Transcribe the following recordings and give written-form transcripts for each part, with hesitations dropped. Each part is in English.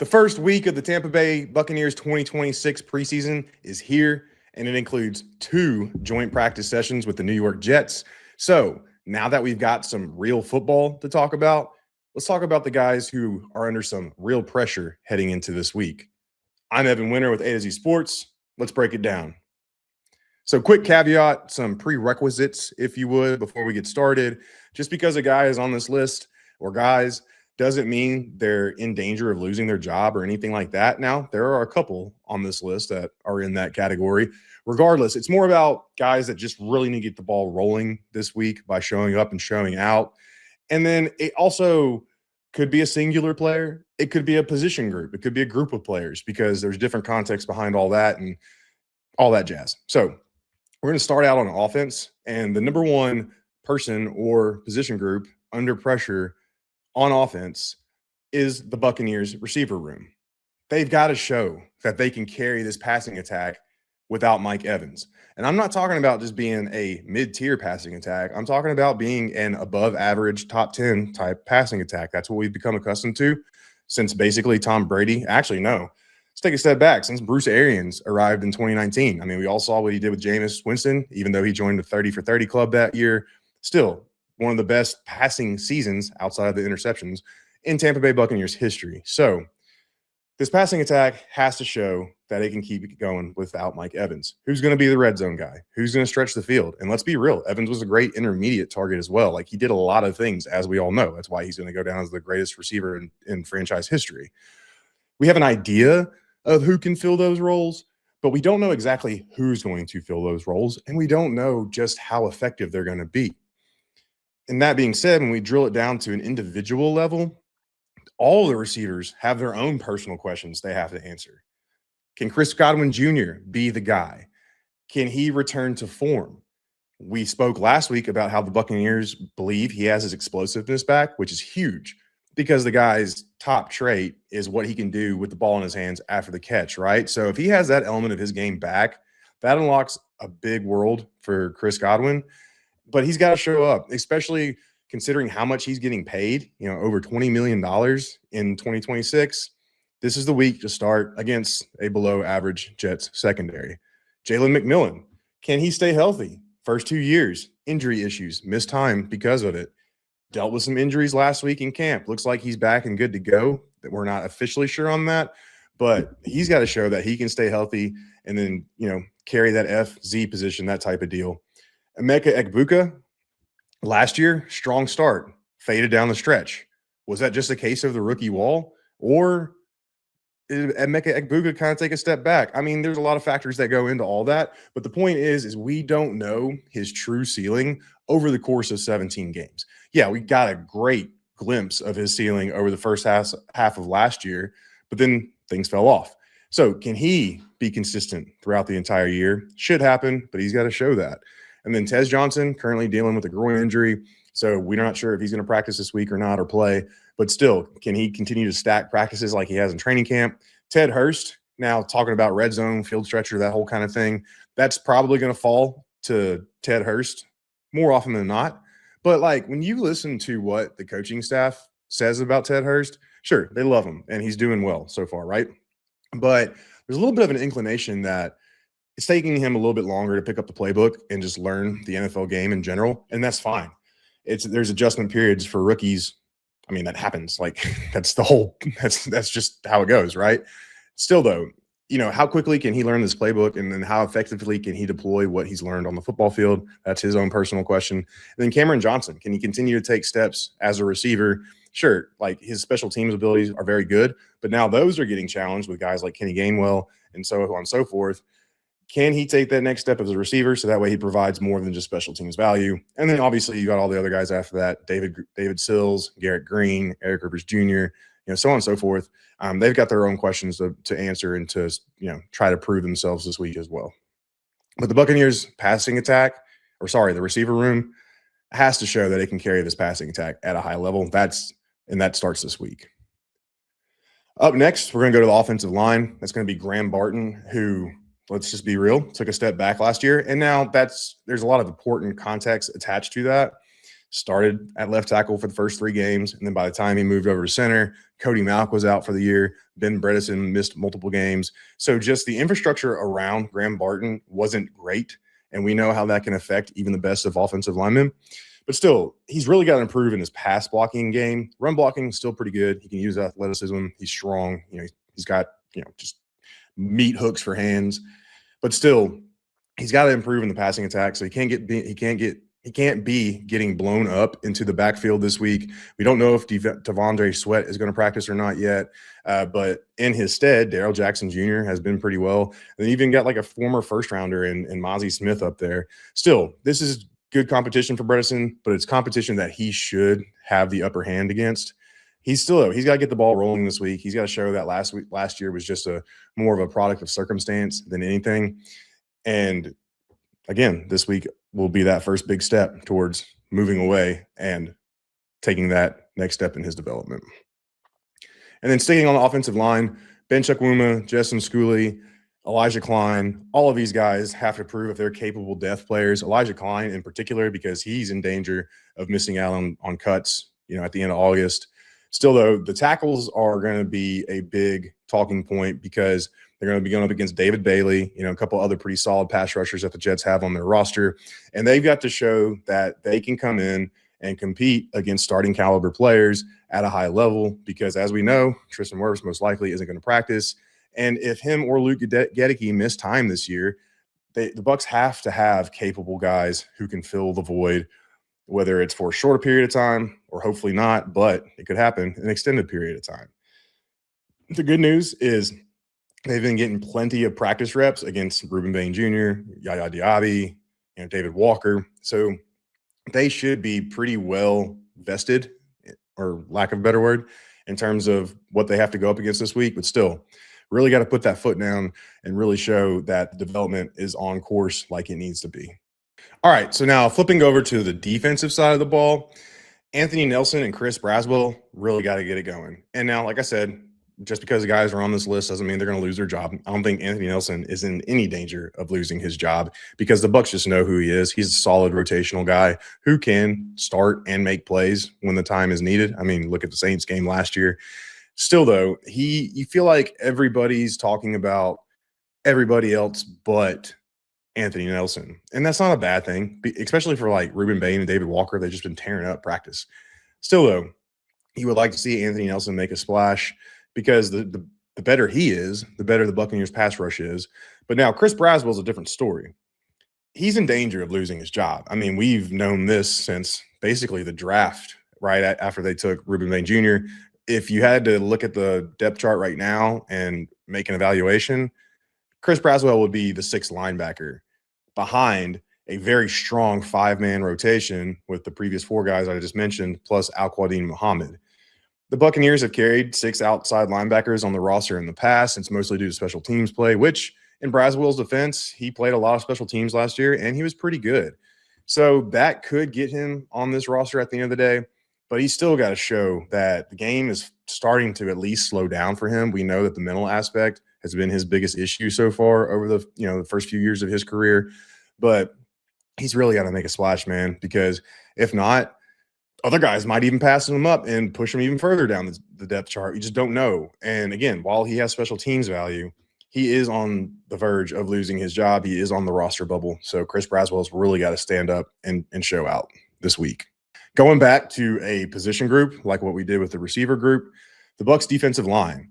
The first week of the Tampa Bay Buccaneers 2026 preseason is here, and it includes 2 joint practice sessions with the New York Jets. So now that we've got some real football to talk about, let's talk about the guys who are under some real pressure heading into this week. I'm Evan Winter with A to Z Sports. Let's break it down. So, quick caveat, some prerequisites, if you would, before we get started. Just because a guy is on this list or guys doesn't mean they're in danger of losing their job or anything like that. Now, there are a couple on this list that are in that category. Regardless, it's more about guys that just really need to get the ball rolling this week by showing up and showing out. And then it also could be a singular player. It could be a position group. It could be a group of players because there's different context behind all that and all that jazz. So we're going to start out on offense. And the number one person or position group under pressure on offense is the Buccaneers receiver room. They've got to show that they can carry this passing attack without Mike Evans. And I'm not talking about just being a mid-tier passing attack. I'm talking about being an above average top 10 type passing attack. That's what we've become accustomed to since basically Tom Brady. Actually, no. Let's take a step back. Since Bruce Arians arrived in 2019. I mean, we all saw what he did with Jameis Winston, even though he joined the 30 for 30 club that year. Still, one of the best passing seasons outside of the interceptions in Tampa Bay Buccaneers history. So this passing attack has to show that it can keep it going without Mike Evans. Who's going to be the red zone guy? Who's going to stretch the field? And let's be real, Evans was a great intermediate target as well. Like, he did a lot of things, as we all know. That's why he's going to go down as the greatest receiver in franchise history. We have an idea of who can fill those roles, but we don't know exactly who's going to fill those roles, and we don't know just how effective they're going to be. And that being said, when we drill it down to an individual level, all the receivers have their own personal questions they have to answer. Can Chris Godwin Jr. be the guy? Can he return to form? We spoke last week about how the Buccaneers believe he has his explosiveness back, which is huge because the guy's top trait is what he can do with the ball in his hands after the catch, right? So if he has that element of his game back, that unlocks a big world for Chris Godwin. But he's got to show up, especially considering how much he's getting paid, over $20 million in 2026. This is the week to start against a below average Jets secondary. Jalen McMillan, can he stay healthy? First 2 years, injury issues, missed time because of it. Dealt with some injuries last week in camp. Looks like he's back and good to go. That we're not officially sure on that, but he's got to show that he can stay healthy and then, carry that FZ position, that type of deal. Emeka Egbuka, last year, strong start, faded down the stretch. Was that just a case of the rookie wall, or did Emeka Egbuka kind of take a step back? I mean, there's a lot of factors that go into all that, but the point is we don't know his true ceiling over the course of 17 games. Yeah, we got a great glimpse of his ceiling over the first half of last year, but then things fell off. So can he be consistent throughout the entire year? Should happen, but he's got to show that. And then Tez Johnson, currently dealing with a groin injury. So we're not sure if he's going to practice this week or not or play. But still, can he continue to stack practices like he has in training camp? Ted Hurst, now talking about red zone, field stretcher, that whole kind of thing, that's probably going to fall to Ted Hurst more often than not. But, when you listen to what the coaching staff says about Ted Hurst, sure, they love him, and he's doing well so far, right? But there's a little bit of an inclination that it's taking him a little bit longer to pick up the playbook and just learn the NFL game in general, and that's fine. There's adjustment periods for rookies. I mean, that happens. That's just how it goes, right? Still, though, how quickly can he learn this playbook, and then how effectively can he deploy what he's learned on the football field? That's his own personal question. And then Cameron Johnson, can he continue to take steps as a receiver? Sure, his special teams abilities are very good, but now those are getting challenged with guys like Kenny Gainwell and so on and so forth. Can he take that next step as a receiver so that way he provides more than just special teams value? And then obviously you got all the other guys after that, David Sills, Garrett Green, Eric Rivers Jr., so on and so forth. They've got their own questions to answer and to try to prove themselves this week as well. But the Buccaneers the receiver room has to show that it can carry this passing attack at a high level. That starts this week. Up next, we're going to go to the offensive line. That's going to be Graham Barton, who, let's just be real, took a step back last year. And now there's a lot of important context attached to that. started at left tackle for the first 3 games. And then by the time he moved over to center, Cody Malk was out for the year. Ben Bredesen missed multiple games. So just the infrastructure around Graham Barton wasn't great. And we know how that can affect even the best of offensive linemen. But still, he's really got to improve in his pass blocking game. Run blocking is still pretty good. He can use athleticism. He's strong. He's got, just meat hooks for hands. But still, he's got to improve in the passing attack. So he can't be getting blown up into the backfield this week. We don't know if Devondre Sweat is going to practice or not yet. But in his stead, Darrell Jackson Jr. has been pretty well. And even got like a former first rounder in Mozzie Smith up there. Still, this is good competition for Bredesen, but it's competition that he should have the upper hand against. He's got to get the ball rolling this week. He's got to show that last year was just more of a product of circumstance than anything. And again, this week will be that first big step towards moving away and taking that next step in his development. And then sticking on the offensive line, Ben Chukwuma, Justin Schooley, Elijah Klein, all of these guys have to prove if they're capable depth players. Elijah Klein in particular, because he's in danger of missing out on cuts, at the end of August. Still, though, the tackles are going to be a big talking point because they're going to be going up against David Bailey, a couple other pretty solid pass rushers that the Jets have on their roster. And they've got to show that they can come in and compete against starting caliber players at a high level because, as we know, Tristan Wirfs most likely isn't going to practice. And if him or Luke Gedeke miss time this year, the Bucs have to have capable guys who can fill the void, whether it's for a shorter period of time or hopefully not, but it could happen an extended period of time. The good news is they've been getting plenty of practice reps against Ruben Bain Jr., Yaya Diaby, David Walker. So they should be pretty well vested, or lack of a better word, in terms of what they have to go up against this week. But still, really got to put that foot down and really show that the development is on course like it needs to be. All right, so now flipping over to the defensive side of the ball, Anthony Nelson and Chris Braswell really got to get it going. And now, like I said, just because the guys are on this list doesn't mean they're going to lose their job. I don't think Anthony Nelson is in any danger of losing his job because the Bucs just know who he is. He's a solid rotational guy who can start and make plays when the time is needed. I mean, look at the Saints game last year. Still, though, you feel like everybody's talking about everybody else but Anthony Nelson. And that's not a bad thing, especially for like Ruben Bain and David Walker. They've just been tearing up practice. Still, though, you would like to see Anthony Nelson make a splash because the better he is, the better the Buccaneers pass rush is. But now Chris Braswell is a different story. He's in danger of losing his job. I mean, we've known this since basically the draft, right after they took Ruben Bain Jr. If you had to look at the depth chart right now and make an evaluation, Chris Braswell would be the 6th linebacker behind a very strong 5-man rotation with the previous 4 guys I just mentioned, plus Al-Quadin Muhammad. The Buccaneers have carried 6 outside linebackers on the roster in the past. It's mostly due to special teams play, which in Braswell's defense, he played a lot of special teams last year, and he was pretty good. So that could get him on this roster at the end of the day, but he's still got to show that the game is starting to at least slow down for him. We know that the mental aspect has been his biggest issue so far over the first few years of his career, but he's really got to make a splash, man, because if not, other guys might even pass him up and push him even further down the depth chart. You just don't know. And again, while he has special teams value, he is on the verge of losing his job. He is on the roster bubble. So Chris Braswell's really got to stand up and show out this week. Going back to a position group, like what we did with the receiver group, the Bucs defensive line.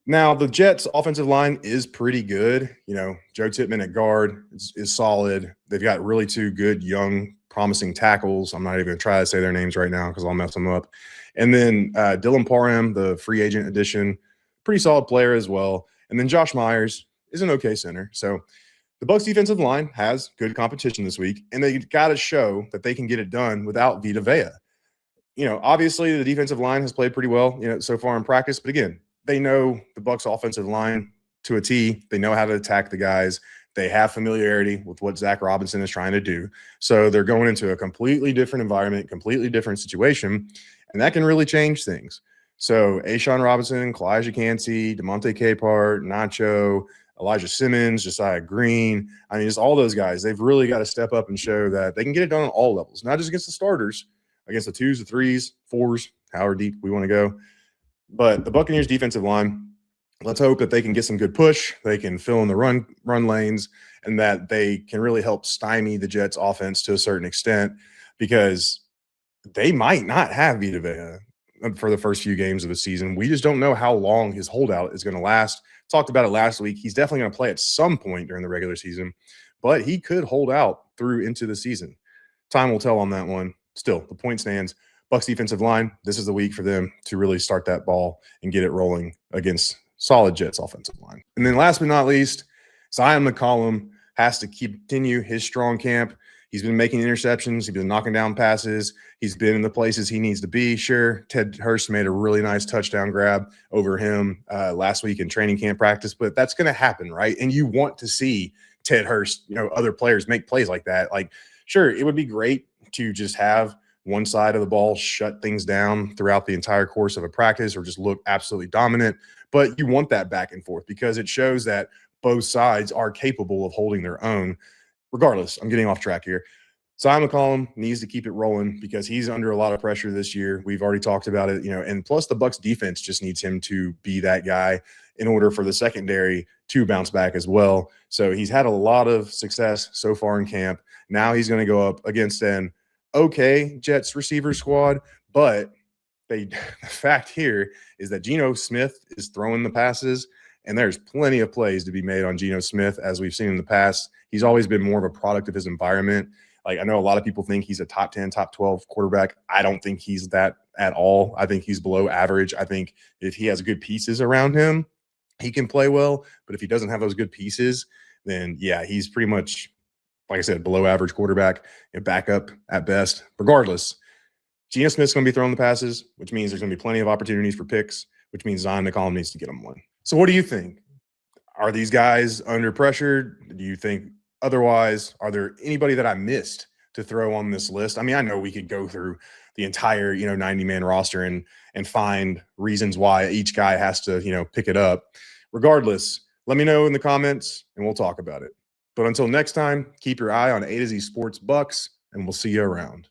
Now, the Jets offensive line is pretty good. Joe Tippmann at guard is solid. They've got really 2 good, young, promising tackles. I'm not even going to try to say their names right now because I'll mess them up. And then Dylan Parham, the free agent addition, pretty solid player as well. And then Josh Myers is an okay center. So the Bucs defensive line has good competition this week, and they got to show that they can get it done without Vita Vea. Obviously the defensive line has played pretty well, so far in practice. But again, they know the Bucs offensive line to a T. They know how to attack the guys. They have familiarity with what Zach Robinson is trying to do. So they're going into a completely different environment, completely different situation, and that can really change things. So A'Shawn Robinson, Kalijah Cansey, DeMonte Capehart, Nacho, Elijah Simmons, Josiah Green. I mean, just all those guys, they've really got to step up and show that they can get it done on all levels, not just against the starters, against the 2s, the 3s, 4s, however deep we want to go. But the Buccaneers defensive line, let's hope that they can get some good push. They can fill in the run lanes, and that they can really help stymie the Jets offense to a certain extent, because they might not have Vita Vea for the first few games of the season. We just don't know how long his holdout is going to last. Talked about it last week. He's definitely going to play at some point during the regular season, but he could hold out through into the season. Time will tell on that one. Still, the point stands. Bucs defensive line, this is the week for them to really start that ball and get it rolling against solid Jets offensive line. And then last but not least, Zion McCollum has to continue his strong camp. He's been making interceptions. He's been knocking down passes. He's been in the places he needs to be. Sure, Ted Hurst made a really nice touchdown grab over him last week in training camp practice, but that's going to happen, right? And you want to see Ted Hurst, other players make plays like that. Like, sure, it would be great to just have one side of the ball shut things down throughout the entire course of a practice or just look absolutely dominant. But you want that back and forth because it shows that both sides are capable of holding their own. Regardless, I'm getting off track here. Zion McCollum needs to keep it rolling because he's under a lot of pressure this year. We've already talked about it, and plus the Bucs defense just needs him to be that guy in order for the secondary to bounce back as well. So he's had a lot of success so far in camp. Now he's going to go up against an okay Jets receiver squad, but the fact here is that Geno Smith is throwing the passes, and there's plenty of plays to be made on Geno Smith, as we've seen in the past. He's always been more of a product of his environment. Like, I know a lot of people think he's a top 10, top 12 quarterback. I don't think he's that at all. I think he's below average. I think if he has good pieces around him, he can play well. But if he doesn't have those good pieces, then, yeah, he's pretty much, like I said, below average quarterback, and backup at best. Regardless, Geno Smith's going to be throwing the passes, which means there's going to be plenty of opportunities for picks, which means Zion McCollum needs to get them one. So what do you think? Are these guys under pressure? Do you think otherwise? Are there anybody that I missed to throw on this list? I mean, I know we could go through the entire, 90-man roster and find reasons why each guy has to, pick it up. Regardless, let me know in the comments and we'll talk about it. But until next time, keep your eye on A to Z Sports Bucs, and we'll see you around.